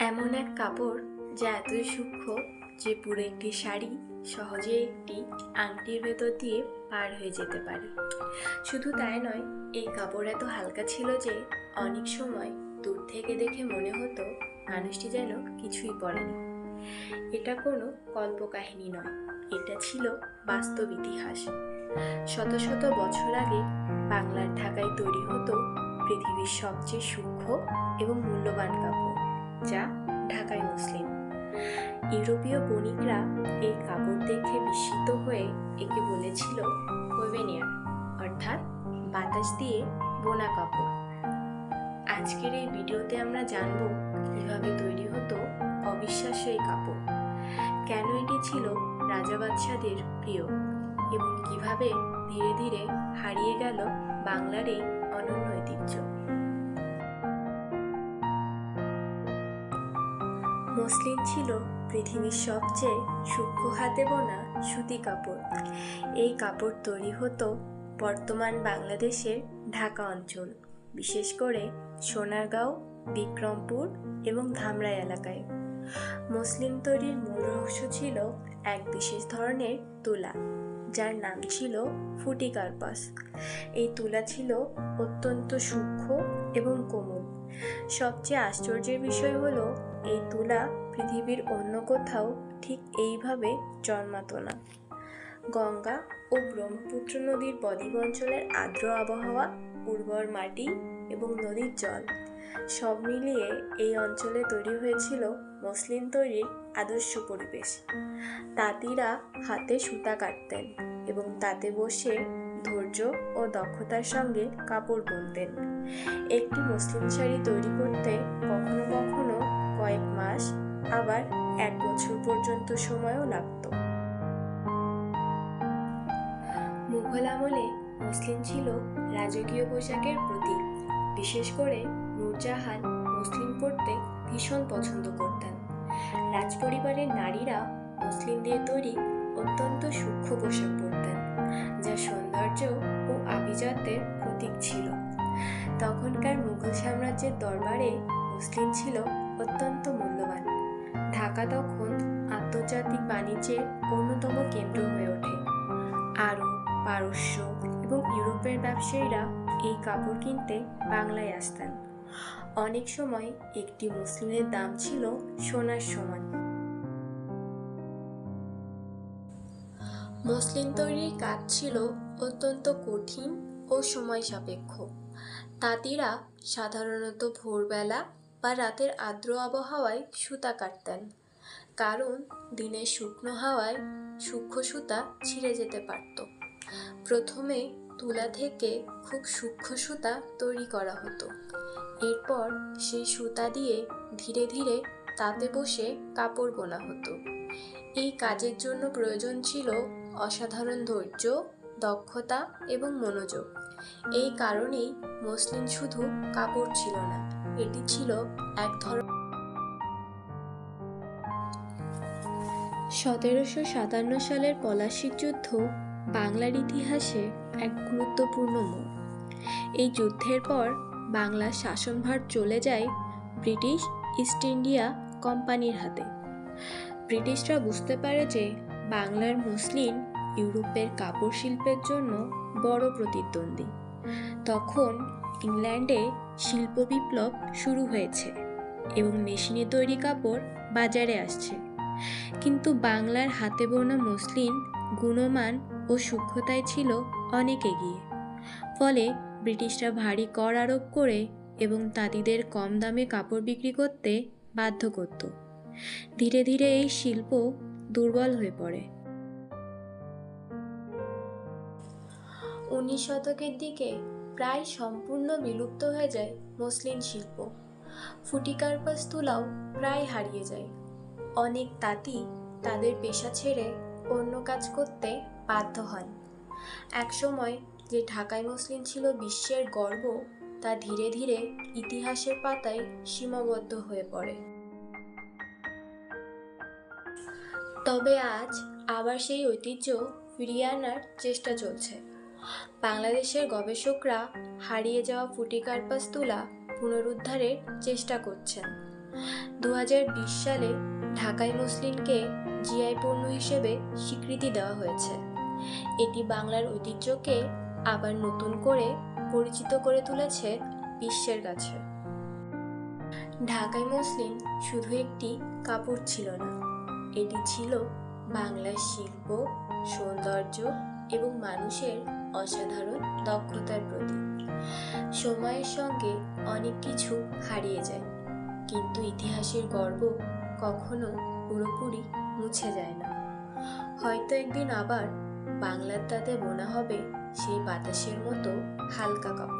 এমন এক কাপড় যা এতই সূক্ষ্ম যে পুরো একটি শাড়ি সহজে একটি আংটির ভেতর দিয়ে পার হয়ে যেতে পারে। শুধু তাই নয়, এই কাপড় এত হালকা ছিল যে অনেক সময় দূর থেকে দেখে মনে হতো মানুষটি যেন কিছুই পরেনি। এটা কোনো কল্পকাহিনী নয়, এটা ছিল বাস্তব ইতিহাস। শত শত বছর আগে বাংলার ঢাকায় তৈরি হতো পৃথিবীর সবচেয়ে সূক্ষ্ম এবং মূল্যবান কাপড়, যা ঢাকাই মসলিন। ইউরোপীয় বণিকরা এই কাপড় দেখে বিস্মিত হয়ে একে বলেছিল কোভেনিয়ার, অর্থাৎ বাতাস দিয়ে বোনা কাপড়। আজকের এই ভিডিওতে আমরা জানব কিভাবে তৈরি হতো অবিশ্বাস্য এই কাপড়, কেন এটি ছিল রাজা বাদশাদের প্রিয়, এবং কিভাবে ধীরে ধীরে হারিয়ে গেল বাংলার এই অনন্য ঐতিহ্য। মসলিন ছিল পৃথিবীর সবচেয়ে সূক্ষ্ম হাতে বোনা সুতি কাপড়। এই কাপড় তৈরি হতো বর্তমান বাংলাদেশের ঢাকা অঞ্চল, বিশেষ করে সোনারগাঁও, বিক্রমপুর এবং ধামরাই এলাকায়। মসলিন তৈরির মূল রহস্য ছিল এক বিশেষ ধরনের তুলা, যার নাম ছিল ফুটিকার্পাস। এই তুলা ছিল অত্যন্ত সূক্ষ্ম এবং কোমল। সবচেয়ে আশ্চর্যের বিষয় হলো এই তুলা পৃথিবীর অন্য কোথাও ঠিক এইভাবে জন্মাতো না। গঙ্গা ও ব্রহ্মপুত্র নদীর বদ্বীপ অঞ্চলের আর্দ্র আবহাওয়া, উর্বর মাটি এবং নদীর জল সব মিলিয়ে এই অঞ্চলে তৈরি হয়েছিল মসলিন তৈরির আদর্শ পরিবেশ। তাঁতিরা হাতে সুতা কাটতেন এবং তাতে বসে ধৈর্য ও দক্ষতার সঙ্গে কাপড় বুনতেন। একটি মসলিন শাড়ি তৈরি করতে কখনো কখনো কয়েক মাস, আবার 1 বছর পর্যন্ত সময়ও লাগত। মুঘল আমলে মসলিন ছিল রাজকীয় পোশাকের প্রতীক। বিশেষ করে নূরজাহান মসলিন পরতে ভীষণ পছন্দ করতেন। রাজপরিবারের নারীরা মসলিন দিয়ে তৈরি অত্যন্ত সূক্ষ্ম পোশাক পরতেন, যা সৌন্দর্য ও আভিজাত্যের প্রতীক ছিল। তখনকার মুঘল সাম্রাজ্যের দরবারে মসলিন ছিল অত্যন্ত মূল্যবান। ঢাকা তখন আন্তর্জাতিক বাণিজ্যের অন্যতম কেন্দ্র হয়ে ওঠে। আরব, পারস্য এবং ইউরোপের ব্যবসায়ীরা এই কাপড় কিনতে বাংলায় আসতেন। অনেক সময় একটি মসলিনের দাম ছিল সোনার সমান। মসলিন তৈরির কাজ ছিল অত্যন্ত কঠিন ও সময় সাপেক্ষ। তাঁতিরা সাধারণত ভোরবেলা বা রাতের আর্দ্র আবহাওয়ায় সুতা কাটতেন, কারণ দিনের শুকনো হাওয়ায় সূক্ষ্ম সুতা ছিঁড়ে যেতে পারত। প্রথমে তুলা থেকে খুব সূক্ষ্ম সুতা তৈরি করা হতো। এরপর সেই সুতা দিয়ে ধীরে ধীরে তাতে বসে কাপড় বোনা হতো। এই কাজের জন্য প্রয়োজন ছিল অসাধারণ ধৈর্য, দক্ষতা এবং মনোযোগ। এই কারণেই মসলিন শুধু কাপড় ছিল না, এটি ছিল এক ধরনের 1757 সালের পলাশীর যুদ্ধ বাংলার ইতিহাসে এক গুরুত্বপূর্ণ মোড়। এই যুদ্ধের পর বাংলার শাসনভার চলে যায় ব্রিটিশ ইস্ট ইন্ডিয়া কোম্পানির হাতে। ব্রিটিশরা বুঝতে পারে যে বাংলার মসলিন ইউরোপের কাপড় শিল্পের জন্য বড় প্রতিদ্বন্দ্বী। তখন ইংল্যান্ডে শিল্প বিপ্লব শুরু হয়েছে এবং মেশিনে তৈরি কাপড় বাজারে আসছে, কিন্তু বাংলার হাতে বোনা মসলিন গুণমান ও সূক্ষ্মতায় ছিল অনেক এগিয়ে। ফলে ব্রিটিশরা ভারী কর আরোপ করে এবং তাঁতিদের কম দামে কাপড় বিক্রি করতে বাধ্য করত। ধীরে ধীরে এই শিল্প দুর্বল হয়ে পড়ে। 19 শতকের দিকে প্রায় সম্পূর্ণ বিলুপ্ত হয়ে যায় মসলিন শিল্প। ফুটিকার্পাস তুলাও প্রায় হারিয়ে যায়। অনেক তাঁতি তাদের পেশা ছেড়ে অন্য কাজ করতে বাধ্য হন। একসময় যে ঢাকাই মসলিন ছিল বিশ্বের গর্ব, তা ধীরে ধীরে ইতিহাসের পাতায় সীমাবদ্ধ হয়ে পড়ে। তবে আজ আবার সেই ঐতিহ্য ফিরিয়ে আনার চেষ্টা চলছে। বাংলাদেশের গবেষকরা হারিয়ে যাওয়া ফুটিকার্পাস তুলা পুনরুদ্ধারের চেষ্টা করছেন। 2020 সালে ঢাকাই মসলিনকে জিআই পণ্য হিসেবে স্বীকৃতি দেওয়া হয়েছে। এটি বাংলার ঐতিহ্যকে আবার নতুন করে পরিচিত করে তুলেছে বিশ্বের কাছে। ঢাকাই মসলিন শুধু একটি কাপড় ছিল না, এটি ছিল বাংলার শিল্প, সৌন্দর্য এবং মানুষের অসাধারণ দক্ষতার প্রতীক। সময়ের সঙ্গে অনেক কিছু হারিয়ে যায়, কিন্তু ইতিহাসের গর্ব কখনো পুরোপুরি মুছে যায় না। হয়তো একদিন আবার বাংলার তাঁতে বোনা হবে সেই বাতাসের মতো হালকা কাপড়।